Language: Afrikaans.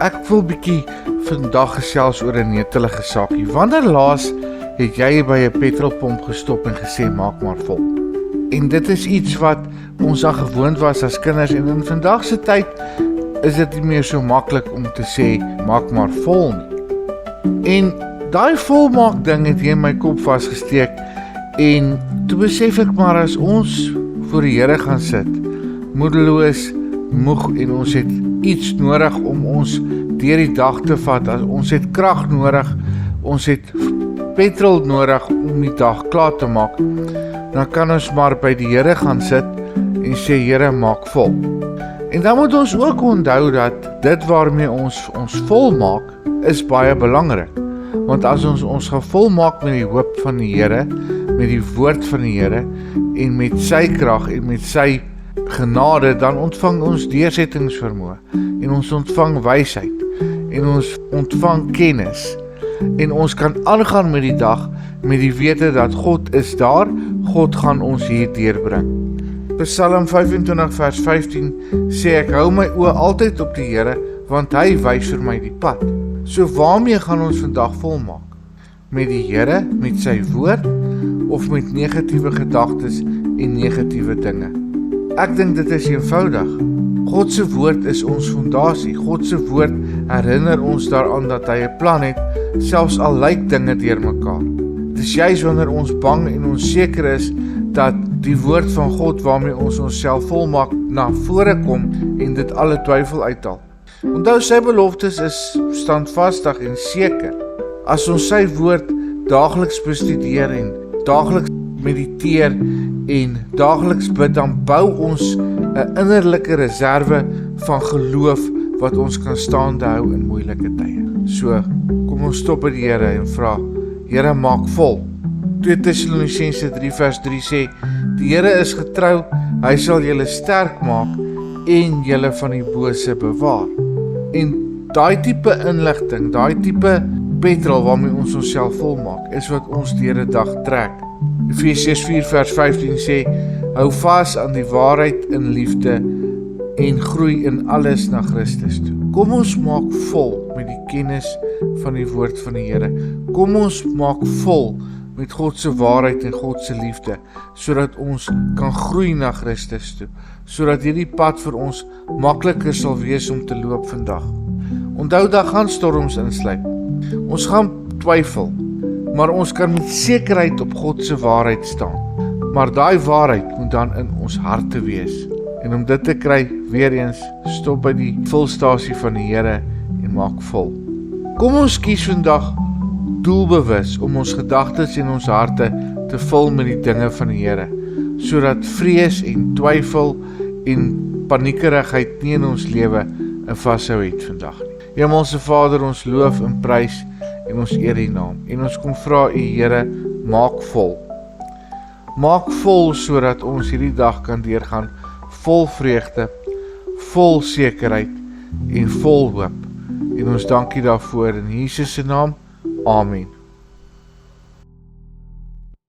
Ek wil bietjie vandag gesels oor 'n netelige saakie. Wanneer laas het jy by 'n petrolpomp gestop en gesê maak maar vol? En dit is iets wat ons al gewoond was as kinders en in vandag se tyd is dit nie meer so maklik om te sê maak maar vol nie. En daai volmaak ding het hier in my kop vasgesteek en toe besef ek maar as ons voor die Here gaan sit, moedeloos, moeg en ons het iets nodig om ons deur die dag te vat. Ons het krag nodig, ons het petrol nodig om die dag klaar te maak. Dan kan ons maar by die Here gaan sit en sê Here maak vol. En dan moet ons ook onthou dat dit waarmee ons vol maak is baie belangrik. Want as ons gaan volmaak met die hoop van die Here, met die woord van die Here en met sy krag en met sy genade, dan ontvang ons deursettingsvermoë en ons ontvang wysheid en ons ontvang kennis en ons kan aangaan met die dag met die wete dat God is daar, God gaan ons hier deurbring. Psalm 25 vers 15 sê ek hou my oë altyd op die Here want hy wys vir my die pad. So waarmee gaan ons vandag volmaak? Met die Here, met sy woord of met negatiewe gedagtes en negatiewe dinge? Ek dink dit is eenvoudig. God se woord is ons fondasie. God se woord herinner ons daaraan dat hy 'n plan het, selfs al lyk dinge deurmekaar. Dis juis wanneer ons bang en onseker is dat die woord van God waarmee ons onsself volmaak na vore kom en dit alle twyfel uithaal. Onthou sy beloftes is standvastig en seker. As ons sy woord daagliks bestudeer en daagliks mediteer en daagliks bid, dan bou ons 'n innerlike reserve van geloof wat ons kan staande hou in moeilike tye. So, kom ons stop by die Here en vra, Here maak vol. 2 Tessalonisense 3 vers 3 sê, die Here is getrou, hy sal julle sterk maak en julle van die bose bewaar. En daai tipe inligting, daai tipe petrol waarmee ons onsself volmaak, is wat ons deur 'n dag trek. Efesiërs 4 vers 15 sê, hou vas aan die waarheid in liefde en groei in alles na Christus toe. Kom ons maak vol met die kennis van die woord van die Here. Kom ons maak vol met God se waarheid en God se liefde, sodat ons kan groei na Christus toe, sodat hierdie pad vir ons makliker sal wees om te loop vandag. Onthou, daar gaan storms insluit. Ons gaan twyfel, maar ons kan met sekerheid op God se waarheid staan. Maar daai waarheid moet dan in ons harte wees. En om dit te kry, weer eens, stop by die vulstasie van die Here en maak vol. Kom ons kies vandag doelbewus om ons gedagtes en ons harte te vul met die dinge van die Here, sodat vrees en twyfel en paniekerigheid nie in ons lewe 'n vashou het vandag nie. Hemelse Vader, ons loof en prys en ons eer U naam. En ons kom vra U Here, maak vol. Maak vol sodat ons hierdie dag kan deurgaan vol vreugde, vol sekerheid en vol hoop. En ons dank U daarvoor in Jesus se naam. Amen.